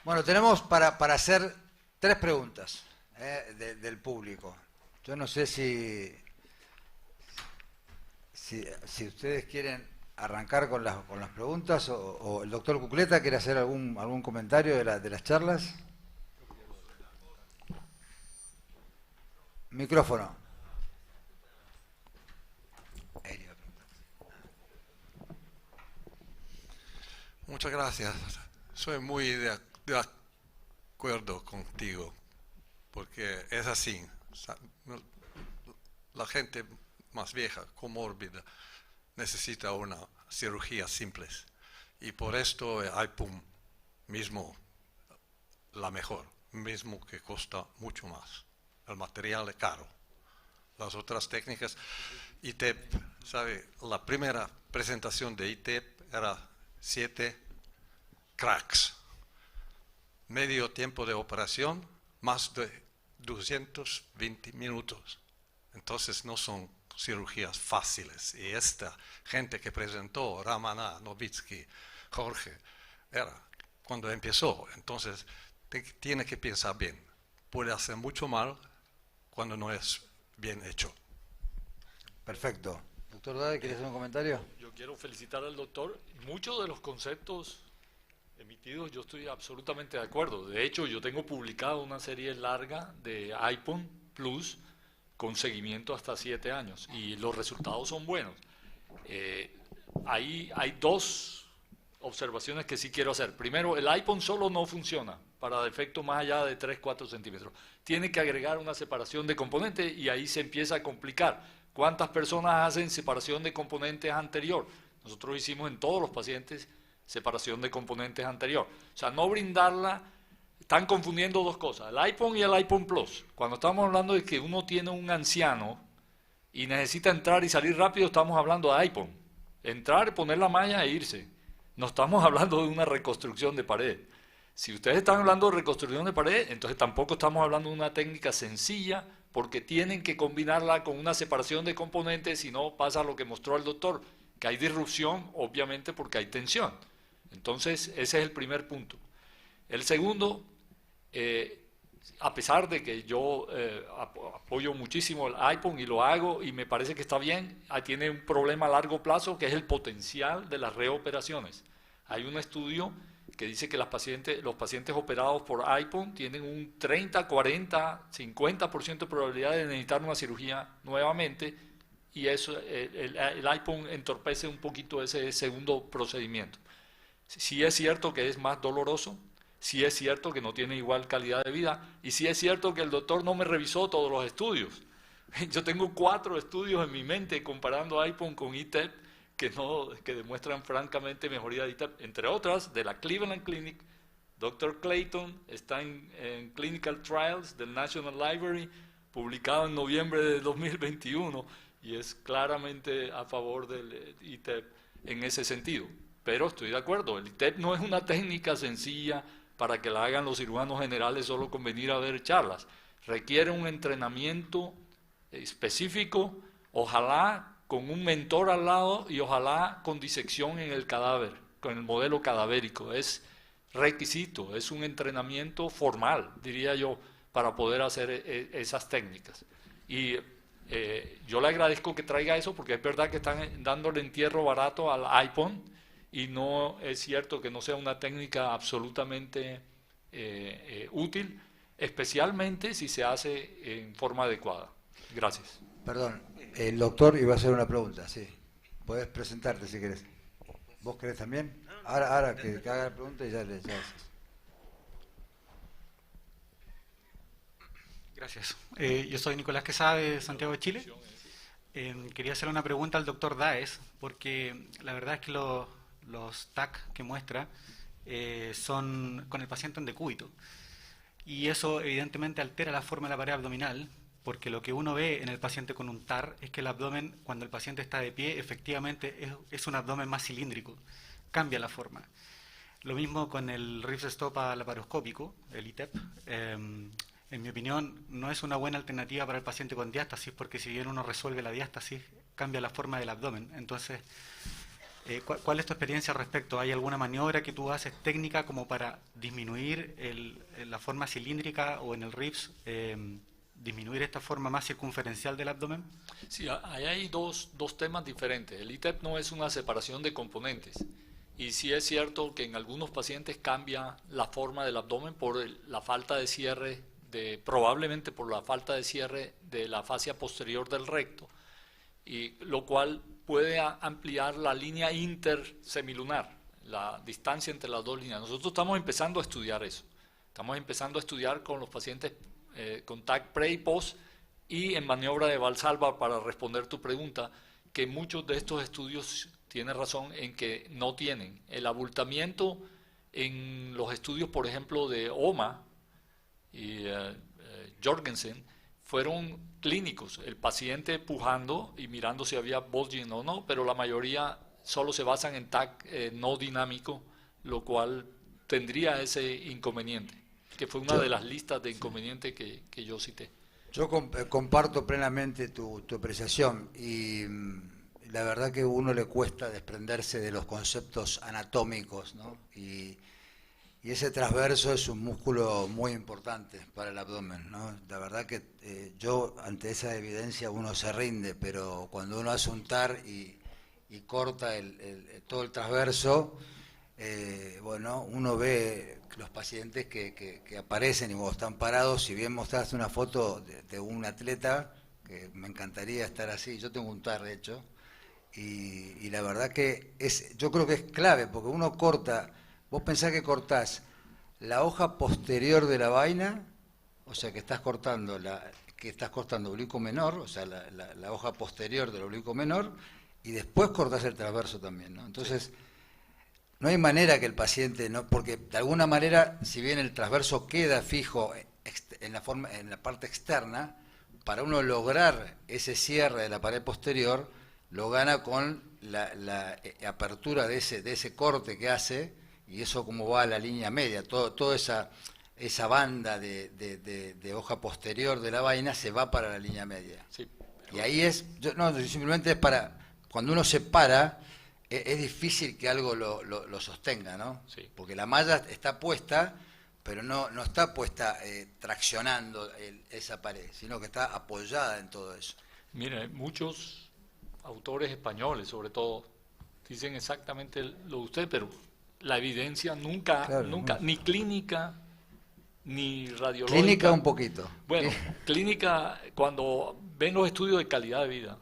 Bueno, tenemos para hacer 3 preguntas del público. Yo no sé si ustedes quieren arrancar con las preguntas o el doctor Cucleta quiere hacer algún comentario de las charlas. Micrófono. Muchas gracias. Soy muy de acuerdo contigo, porque es así. La gente más vieja, comórbida, necesita una cirugía simple. Y por esto el IPUM mismo la mejor, mismo que cuesta mucho más. El material es caro. Las otras técnicas, ITEP, ¿sabe? La primera presentación de ITEP era 7 cracks. Medio tiempo de operación, más de 220 minutos. Entonces no son cirugías fáciles. Y esta gente que presentó, Ramana, Novitsky, Jorge, era cuando empezó. Entonces tiene que pensar bien. Puede hacer mucho mal cuando no es bien hecho. Perfecto. Doctor Dade, ¿quieres hacer un comentario? Yo quiero felicitar al doctor. Muchos de los conceptos emitidos yo estoy absolutamente de acuerdo. De hecho, yo tengo publicado una serie larga de IPON Plus con seguimiento hasta 7 años y los resultados son buenos. Hay 2 observaciones que sí quiero hacer. Primero, el IPON solo no funciona para defectos más allá de 3-4 centímetros. Tiene que agregar una separación de componentes y ahí se empieza a complicar. ¿Cuántas personas hacen separación de componentes anterior? Nosotros hicimos en todos los pacientes separación de componentes anterior. O sea, no brindarla, están confundiendo 2 cosas, el IPON y el IPON Plus. Cuando estamos hablando de que uno tiene un anciano y necesita entrar y salir rápido, estamos hablando de IPON. Entrar, poner la malla e irse. No estamos hablando de una reconstrucción de pared. Si ustedes están hablando de reconstrucción de pared, entonces tampoco estamos hablando de una técnica sencilla, porque tienen que combinarla con una separación de componentes, si no pasa lo que mostró el doctor, que hay disrupción, obviamente porque hay tensión. Entonces, ese es el primer punto. El segundo, a pesar de que yo apoyo muchísimo el IPON y lo hago y me parece que está bien, tiene un problema a largo plazo que es el potencial de las reoperaciones. Hay un estudio que dice que los pacientes operados por IPON tienen un 30, 40, 50% de probabilidad de necesitar una cirugía nuevamente y eso, el IPON entorpece un poquito ese segundo procedimiento. Sí es cierto que es más doloroso, sí es cierto que no tiene igual calidad de vida y sí es cierto que el doctor no me revisó todos los estudios. Yo tengo 4 estudios en mi mente comparando IPON con ITEP que demuestran francamente mejoría de ITEP, entre otras de la Cleveland Clinic. Dr. Clayton está en Clinical Trials del National Library, publicado en noviembre de 2021 y es claramente a favor del ITEP en ese sentido. Pero estoy de acuerdo, el ITEP no es una técnica sencilla para que la hagan los cirujanos generales solo con venir a ver charlas. Requiere un entrenamiento específico, ojalá con un mentor al lado y ojalá con disección en el cadáver, con el modelo cadavérico. Es requisito, es un entrenamiento formal, diría yo, para poder hacer esas técnicas. Y yo le agradezco que traiga eso porque es verdad que están dándole entierro barato al IPON y no es cierto que no sea una técnica absolutamente útil, especialmente si se hace en forma adecuada. Gracias. Perdón, el doctor iba a hacer una pregunta, sí. Podés presentarte si querés. ¿Vos querés también? Ahora que haga la pregunta y ya haces. Gracias. Yo soy Nicolás Quesada de Santiago de Chile. Quería hacer una pregunta al doctor Daes, porque la verdad es que los TAC que muestra son con el paciente en decúbito. Y eso evidentemente altera la forma de la pared abdominal, porque lo que uno ve en el paciente con un TAR es que el abdomen, cuando el paciente está de pie, efectivamente es un abdomen más cilíndrico, cambia la forma. Lo mismo con el ripsestopa laparoscópico, el ITEP. En mi opinión, no es una buena alternativa para el paciente con diástasis, porque si bien uno resuelve la diástasis, cambia la forma del abdomen. Entonces, ¿Cuál es tu experiencia al respecto? ¿Hay alguna maniobra que tú haces técnica como para disminuir la forma cilíndrica o en el RIPS, disminuir esta forma más circunferencial del abdomen? Sí, ahí hay dos temas diferentes. El ITEP no es una separación de componentes. Y sí es cierto que en algunos pacientes cambia la forma del abdomen por la falta de cierre, probablemente por la falta de cierre de la fascia posterior del recto, y lo cual puede ampliar la línea intersemilunar, la distancia entre las dos líneas. Nosotros estamos empezando a estudiar eso. Estamos empezando a estudiar con los pacientes con TAC pre y post, y en maniobra de Valsalva, para responder tu pregunta, que muchos de estos estudios tienen razón en que no tienen. El abultamiento en los estudios, por ejemplo, de OMA y Jorgensen, fueron clínicos, el paciente pujando y mirando si había bulging o no, pero la mayoría solo se basan en TAC no dinámico, lo cual tendría ese inconveniente, que fue una de las listas de inconvenientes que yo cité. Yo comparto plenamente tu apreciación, y la verdad que a uno le cuesta desprenderse de los conceptos anatómicos, ¿no? Y ese transverso es un músculo muy importante para el abdomen, ¿no? La verdad que yo ante esa evidencia uno se rinde, pero cuando uno hace un TAR y corta todo el transverso, bueno, uno ve los pacientes que aparecen y cuando están parados, si bien mostraste una foto de un atleta, que me encantaría estar así, yo tengo un TAR de hecho, y la verdad que yo creo que es clave, porque uno corta. Vos pensás que cortás la hoja posterior de la vaina, o sea que estás cortando oblicuo menor, o sea la hoja posterior del oblicuo menor, y después cortás el transverso también, ¿no? Entonces, no hay manera que el paciente, no, porque de alguna manera, si bien el transverso queda fijo en la parte externa, para uno lograr ese cierre de la pared posterior, lo gana con la apertura de ese corte que hace. Y eso como va a la línea media, toda esa banda de hoja posterior de la vaina se va para la línea media. Sí, y ahí simplemente es para, cuando uno se para, es difícil que algo lo sostenga, ¿no? Sí. Porque la malla está puesta, pero no está puesta traccionando esa pared, sino que está apoyada en todo eso. Mire, muchos autores españoles, sobre todo, dicen exactamente lo de usted, pero la evidencia nunca, ni clínica, ni radiológica. Clínica un poquito. Bueno, clínica, cuando ven los estudios de calidad de vida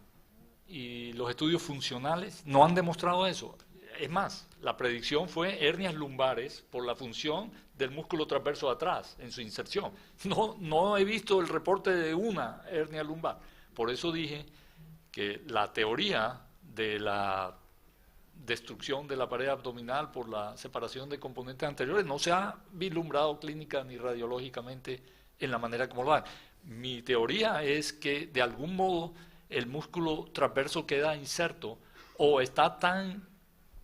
y los estudios funcionales, no han demostrado eso. Es más, la predicción fue hernias lumbares por la función del músculo transverso de atrás en su inserción. No he visto el reporte de una hernia lumbar. Por eso dije que la teoría de la destrucción de la pared abdominal por la separación de componentes anteriores no se ha vislumbrado clínica ni radiológicamente en la manera como lo hagan. Mi teoría es que de algún modo el músculo transverso queda inserto o está tan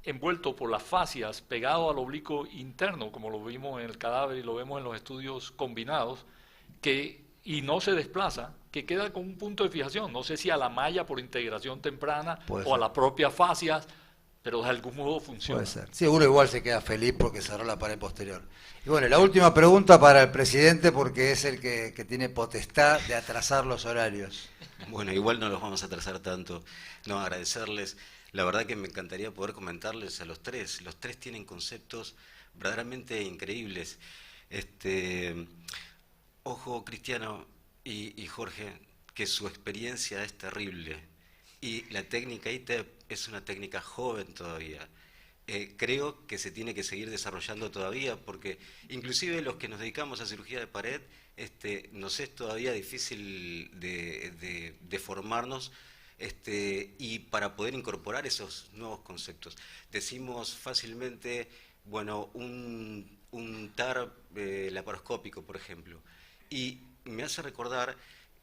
envuelto por las fascias pegado al oblicuo interno, como lo vimos en el cadáver y lo vemos en los estudios combinados, y no se desplaza, que queda con un punto de fijación, no sé si a la malla por integración temprana o a las propias fascias, pero de algún modo funciona. Puede ser. Sí, uno igual se queda feliz porque cerró la pared posterior. Y bueno, la última pregunta para el presidente, porque es el que tiene potestad de atrasar los horarios. Bueno, igual no los vamos a atrasar tanto. No, agradecerles. La verdad que me encantaría poder comentarles a los tres. Los tres tienen conceptos verdaderamente increíbles. Ojo, Cristiano y Jorge, que su experiencia es terrible. Y la técnica ITEP es una técnica joven todavía. Creo que se tiene que seguir desarrollando todavía, porque inclusive los que nos dedicamos a cirugía de pared, nos es todavía difícil de formarnos y para poder incorporar esos nuevos conceptos. Decimos fácilmente, bueno, un TAR laparoscópico, por ejemplo, y me hace recordar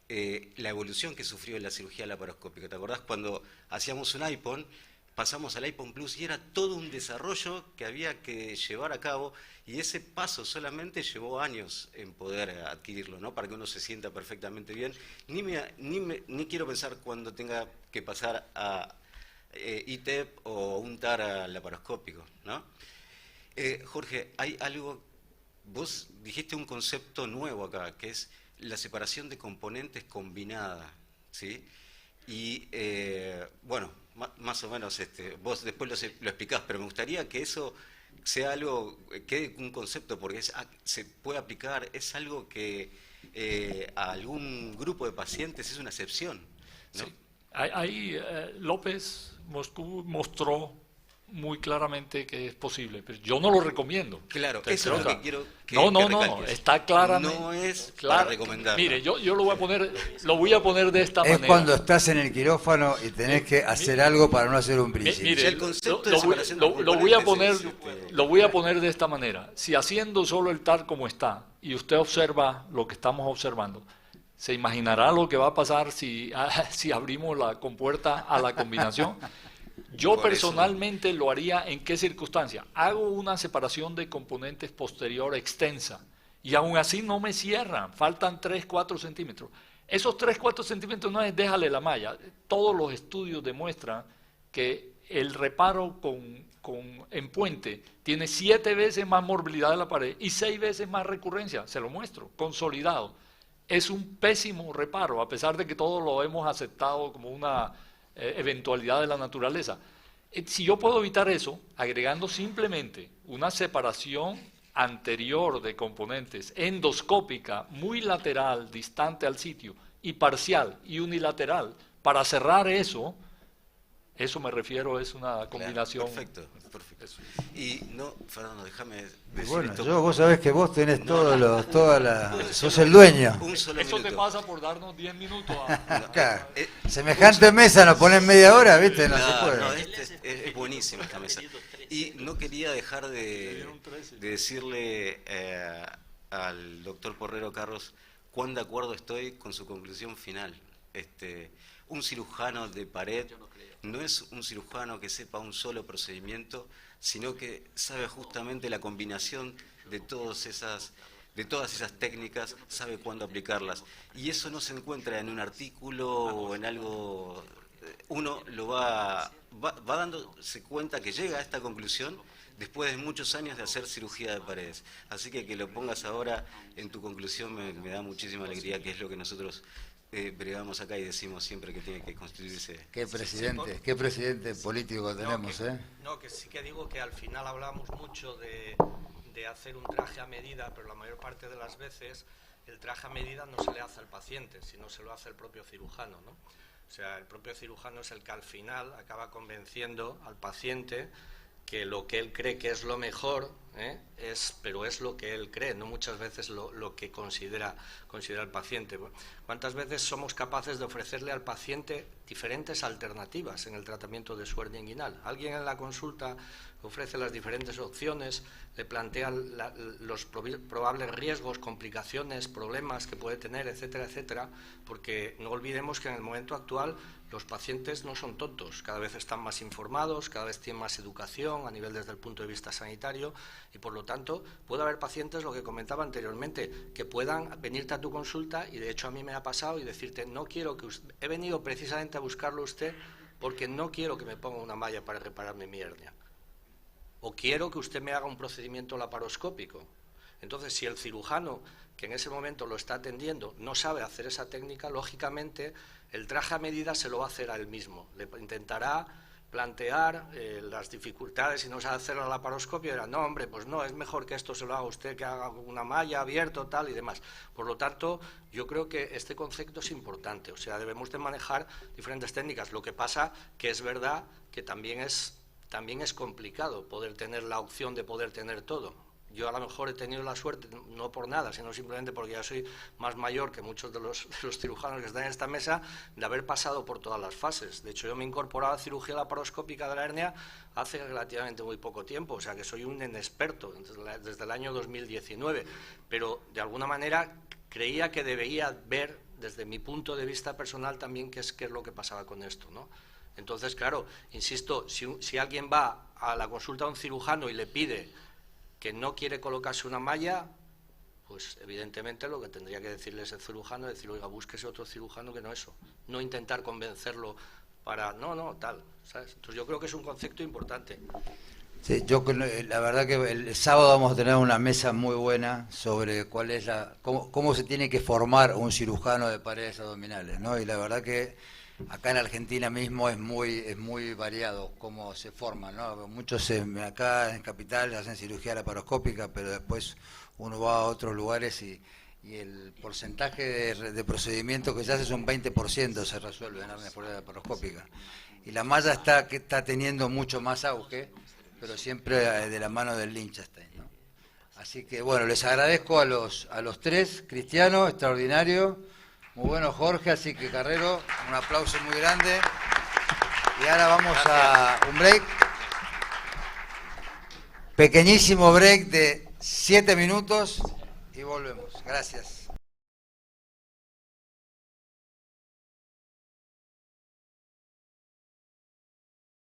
la evolución que sufrió la cirugía laparoscópica. ¿Te acordás cuando hacíamos un iPhone, pasamos al iPhone Plus y era todo un desarrollo que había que llevar a cabo, y ese paso solamente llevó años en poder adquirirlo, ¿no? Para que uno se sienta perfectamente bien. Ni quiero pensar cuando tenga que pasar ITEP o un TAR laparoscópico, ¿no? Jorge, hay algo, vos dijiste un concepto nuevo acá, que es la separación de componentes combinada, ¿sí? Y bueno, más o menos vos después lo explicás, pero me gustaría que eso sea algo, quede un concepto, porque se puede aplicar, es algo que a algún grupo de pacientes es una excepción, ¿no? Sí. Ahí López Moscú mostró muy claramente que es posible, pero yo no lo recomiendo. Claro, eso es lo que quiero que no, recalques. está claramente. No es claro, para recomendar. Mire, yo lo voy a poner de esta manera. Es cuando estás en el quirófano y tenés que hacer algo para no hacer un principio. Mire, el concepto de separación de lo voy a poner, componentes lo voy a poner de esta manera. Si haciendo solo el TAR como está y usted observa lo que estamos observando, se imaginará lo que va a pasar si abrimos la compuerta a la combinación. Yo personalmente lo haría en qué circunstancia. Hago una separación de componentes posterior extensa y aún así no me cierran, faltan 3-4 centímetros. Esos 3-4 centímetros no es déjale la malla. Todos los estudios demuestran que el reparo en puente tiene 7 veces más morbilidad de la pared y 6 veces más recurrencia. Se lo muestro, consolidado. Es un pésimo reparo, a pesar de que todos lo hemos aceptado como una eventualidad de la naturaleza. Si yo puedo evitar eso, agregando simplemente una separación anterior de componentes, endoscópica, muy lateral, distante al sitio, y parcial y unilateral, para cerrar eso me refiero, es una combinación. Perfecto, perfecto. Y no, Fernando, déjame decir Bueno, esto. vos sabés que vos tenés sos el dueño. Un solo Eso minuto. te pasa por darnos 10 minutos. Acá, semejante mesa nos ponen media hora, ¿viste? No se puede. No, es buenísima esta mesa. Y no quería dejar de decirle al doctor Porrero Carros cuán de acuerdo estoy con su conclusión final. Un cirujano de pared no es un cirujano que sepa un solo procedimiento, sino que sabe justamente la combinación de todas esas técnicas, sabe cuándo aplicarlas. Y eso no se encuentra en un artículo o en algo. Uno lo va dándose cuenta que llega a esta conclusión después de muchos años de hacer cirugía de paredes. Así que lo pongas ahora en tu conclusión me da muchísima alegría, que es lo que nosotros bregamos acá y decimos siempre que tiene que constituirse. Qué presidente político tenemos, ¿eh? No, que sí que digo que al final hablamos mucho de hacer un traje a medida, pero la mayor parte de las veces el traje a medida no se le hace al paciente, sino se lo hace el propio cirujano, ¿no? O sea, el propio cirujano es el que al final acaba convenciendo al paciente que lo que él cree que es lo mejor, pero es lo que él cree, no muchas veces lo que considera el paciente. ¿Cuántas veces somos capaces de ofrecerle al paciente diferentes alternativas en el tratamiento de su hernia inguinal? Alguien en la consulta ofrece las diferentes opciones, le plantea los probables riesgos, complicaciones, problemas que puede tener, etcétera, etcétera, porque no olvidemos que en el momento actual los pacientes no son tontos, cada vez están más informados, cada vez tienen más educación a nivel desde el punto de vista sanitario y por lo tanto puede haber pacientes, lo que comentaba anteriormente, que puedan venirte a tu consulta y de hecho a mí me ha pasado y decirte no quiero que usted, he venido precisamente a buscarlo usted porque no quiero que me ponga una malla para repararme mi hernia o quiero que usted me haga un procedimiento laparoscópico. Entonces si el cirujano que en ese momento lo está atendiendo no sabe hacer esa técnica, lógicamente el traje a medida se lo va a hacer a él mismo, le intentará plantear las dificultades y no sabe hacer la laparoscopia, y dirá, no hombre, pues no, es mejor que esto se lo haga usted, que haga una malla abierto, tal y demás. Por lo tanto, yo creo que este concepto es importante, o sea, debemos de manejar diferentes técnicas. Lo que pasa que es verdad que también es complicado poder tener la opción de poder tener todo. Yo a lo mejor he tenido la suerte, no por nada, sino simplemente porque ya soy más mayor que muchos de los cirujanos que están en esta mesa, de haber pasado por todas las fases. De hecho, yo me he incorporado a la cirugía laparoscópica de la hernia hace relativamente muy poco tiempo, o sea que soy un inexperto desde el año 2019, pero de alguna manera creía que debería ver desde mi punto de vista personal también qué es lo que pasaba con esto, ¿no? Entonces, claro, insisto, si alguien va a la consulta a un cirujano y le pide que no quiere colocarse una malla, pues evidentemente lo que tendría que decirle ese cirujano es decir, oiga, búsquese otro cirujano que no eso. No intentar convencerlo para, no, tal, ¿sabes? Entonces yo creo que es un concepto importante. Sí, la verdad que el sábado vamos a tener una mesa muy buena sobre cuál es cómo se tiene que formar un cirujano de paredes abdominales, ¿no? Y la verdad que acá en Argentina mismo es muy variado cómo se forma, ¿no? Muchos acá en Capital hacen cirugía laparoscópica, pero después uno va a otros lugares y el porcentaje de procedimientos que se hace es un 20% se resuelve en la mejora laparoscópica. Y la malla está teniendo mucho más auge, pero siempre de la mano del Liechtenstein, ¿no? Así que bueno, les agradezco a los tres. Cristiano, extraordinario, muy bueno Jorge, así que Carrero, un aplauso muy grande. Y ahora vamos a un break, pequeñísimo break de 7 minutos y volvemos. Gracias.